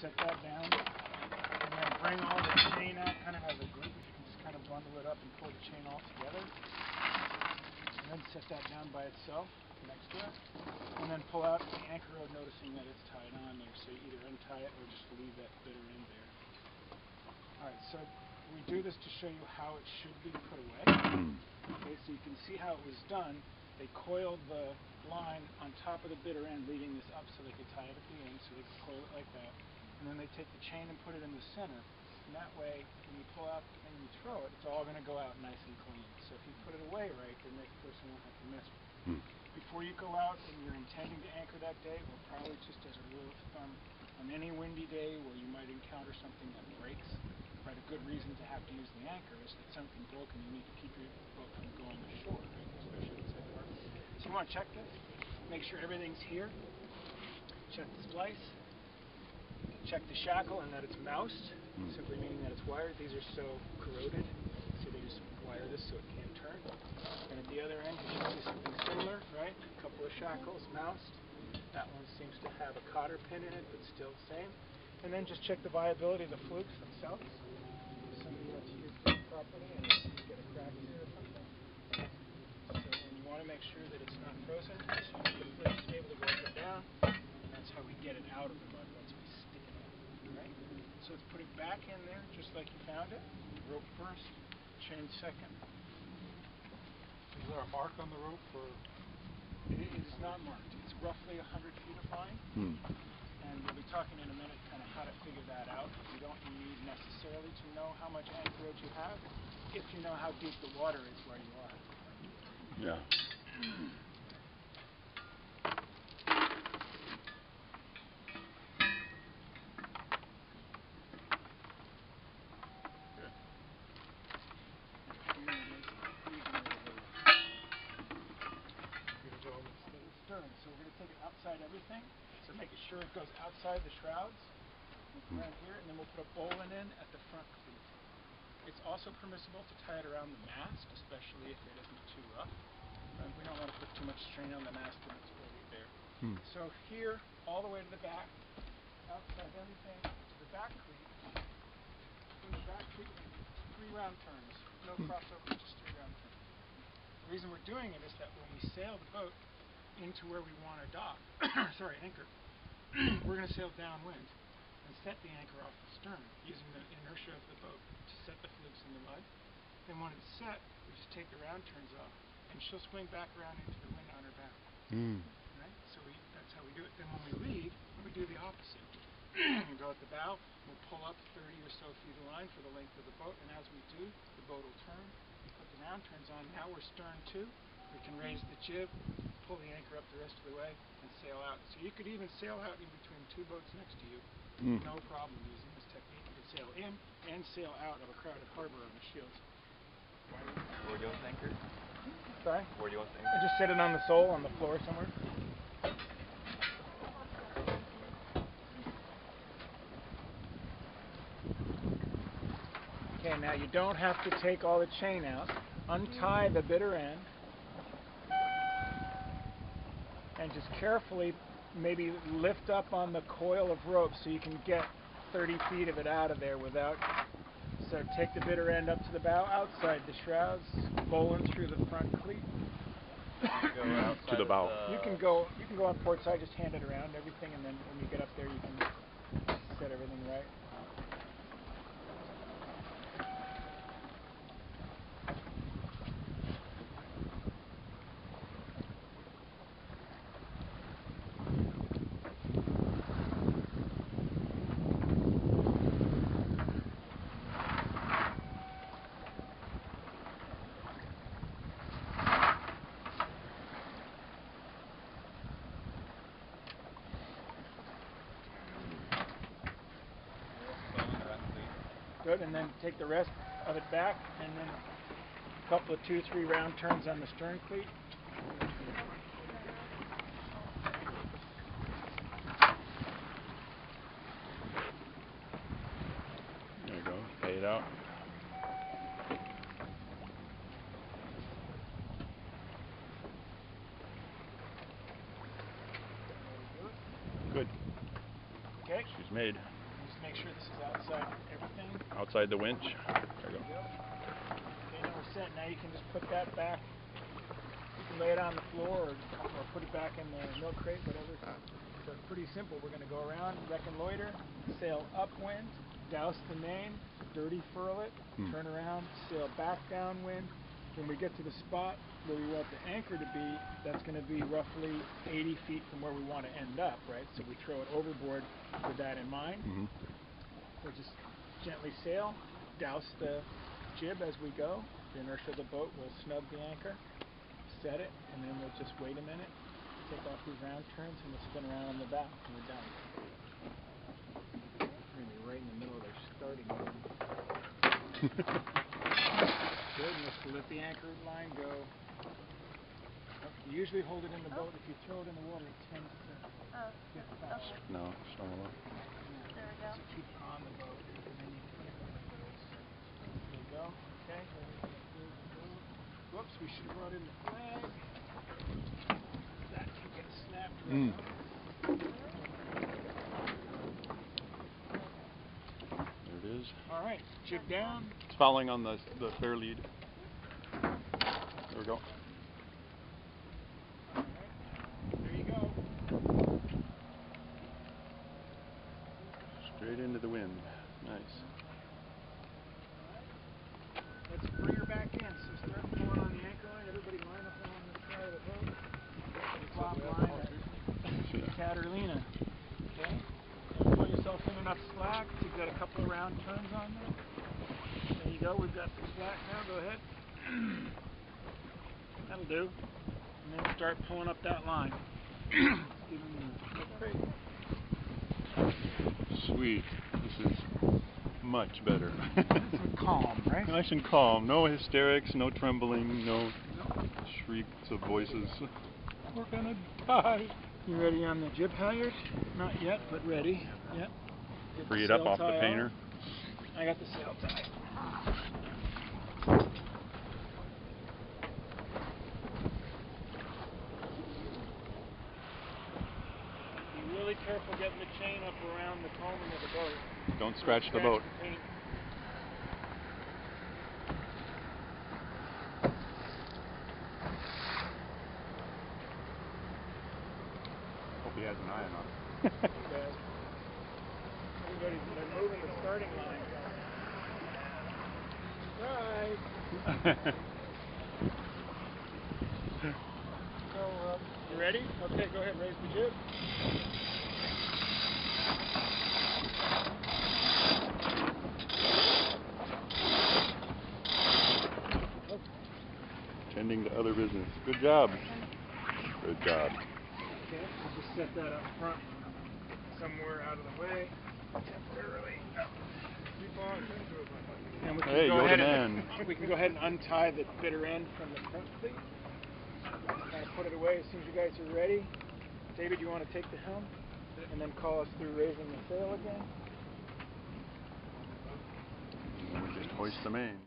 set that down, and then bring all the chain out kind of as a group. You can just kind of bundle it up and pull the chain all together. And then set that down by itself next to it. And then pull out the anchor rod, noticing that it's tied on there. So you either untie it or just leave that bitter end there. Alright, so we do this to show you how it should be put away. Okay, so you can see how it was done. They coiled the line on top of the bitter end, leaving this up so they could tie it at the end, so they could coil it like that. And then they take the chain and put it in the center. And that way, when you pull out and you throw it, it's all going to go out nice and clean. So if you put it away right, then the person won't have to mess with it. Before you go out and you're intending to anchor that day, or probably just as a rule of thumb, on any windy day where you might encounter something that breaks, right, a good reason to have to use the anchor is that something broken, you need to keep your boat from going ashore, right, especially inside the harbor. So you want to check this, make sure everything's here, check the splice, check the shackle and that it's moused, simply meaning that it's wired. These are so corroded, so they just wire this so it can't turn. And at the other end you should see something similar, right, a couple of shackles moused. That one seems to have a cotter pin in it, but still the same. And then just check the viability of the flukes themselves. If somebody wants to use them properly and you get a crack in it or something. So, and you want to make sure that it's not frozen, so you want the flukes to be able to go up and down. And that's how we get it out of the mud once we stick it in. Right? So let's put it back in there just like you found it. Rope first, chain second. Is there a mark on the rope for? It is not marked. It's roughly 100 feet of line. And we'll be talking in a minute kind of how to figure that out. You don't need necessarily to know how much anchorage you have if you know how deep the water is where you are. Yeah. So we're going to take it outside everything. So making sure it goes outside the shrouds around here, and then we'll put a bowline in at the front cleat. It's also permissible to tie it around the mast, especially if it isn't too rough. We don't want to put too much strain on the mast when it's already there. So here, all the way to the back, outside everything, to the back cleat. From the back cleat, 3 round turns. No crossover, just 3 round turns. The reason we're doing it is that when we sail the boat into where we want to dock, anchor, we're going to sail downwind and set the anchor off the stern using the inertia of the boat to set the flukes in the mud. Then when it's set, we just take the round turns off and she'll swing back around into the wind on her bow. Right? So that's how we do it. Then when we leave, we do the opposite. We go at the bow, we'll pull up 30 or so feet of line for the length of the boat, and as we do, the boat will turn, put the round turns on. Now we're stern too. We can raise the jib, pull the anchor up the rest of the way, and sail out. So you could even sail out in between 2 boats next to you, no problem using this technique. You can sail in and sail out of a crowded harbor on the shields. Where do you want the anchor? Sorry? Where do you want the anchor? I just set it on the sole on the floor somewhere. Okay, now you don't have to take all the chain out. Untie the bitter end and just carefully maybe lift up on the coil of rope so you can get 30 feet of it out of there without. So take the bitter end up to the bow, outside the shrouds, bowline through the front cleat. To the bow. You can go on port side, just hand it around everything, and then when you get up there you can set everything right. Good, and then take the rest of it back, and then a couple of 2-3 round turns on the stern cleat. There you go, pay it out. Good. Okay. She's made. make sure this is outside everything. Outside the winch. There you go. Okay, now we're set. Now you can just put that back. You can lay it on the floor or put it back in the milk crate, whatever. So it's pretty simple. We're going to go around, reconnoiter, sail upwind, douse the main, dirty furl it, turn around, sail back downwind. When we get to the spot where we want the anchor to be, that's going to be roughly 80 feet from where we want to end up, right? So we throw it overboard with that in mind. We'll just gently sail, douse the jib as we go. The inertia of the boat will snug the anchor, set it, and then we'll just wait a minute, take off these round turns, and we'll spin around on the bow, and we're done. We're going to be right in the middle of their starting line. Good, and we'll let the anchor line go. You usually hold it in the boat. If you throw it in the water, it tends to get foul. No, storm up. There we go. So keep it on the boat, and then you put it like this. There you go. Okay. Whoops, we should have brought in the flag. That can get snapped right off. There it is. All right, jib down. It's following on the fair lead. There we go. All right, there you go. Straight into the wind. Nice. Let's bring her back in. So start pulling on the anchor line. Everybody line up along the side of the boat. The top line at Catalina. Okay. And pull yourself in enough slack to get a couple of round turns on there. There you go. We've got some slack now. Go ahead. That'll do. And then start pulling up that line. Give them the crate. Sweet. This is much better. Nice and calm, right? Nice and calm. No hysterics, no trembling, no shrieks of voices. We're gonna die. You ready on the jib halyard? Not yet, but ready. Yep. Get Free it the up sail off the tie painter. on. I got the sail tie. Be really careful getting the chain up around the combing of the boat. Don't scratch the boat. The paint. Hope he has an eye on Okay. Everybody's moving the starting line. Right. So, you ready? Okay, go ahead, raise the jib. Tending to other business. Good job. Good job. Okay, we'll just set that up front somewhere out of the way temporarily. And we can Hey, go Yoda ahead man. and we can go ahead and untie the bitter end from the front cleat. Kind of put it away as soon as you guys are ready. David, you want to take the helm and then call us through raising the sail again? And we just hoist the main.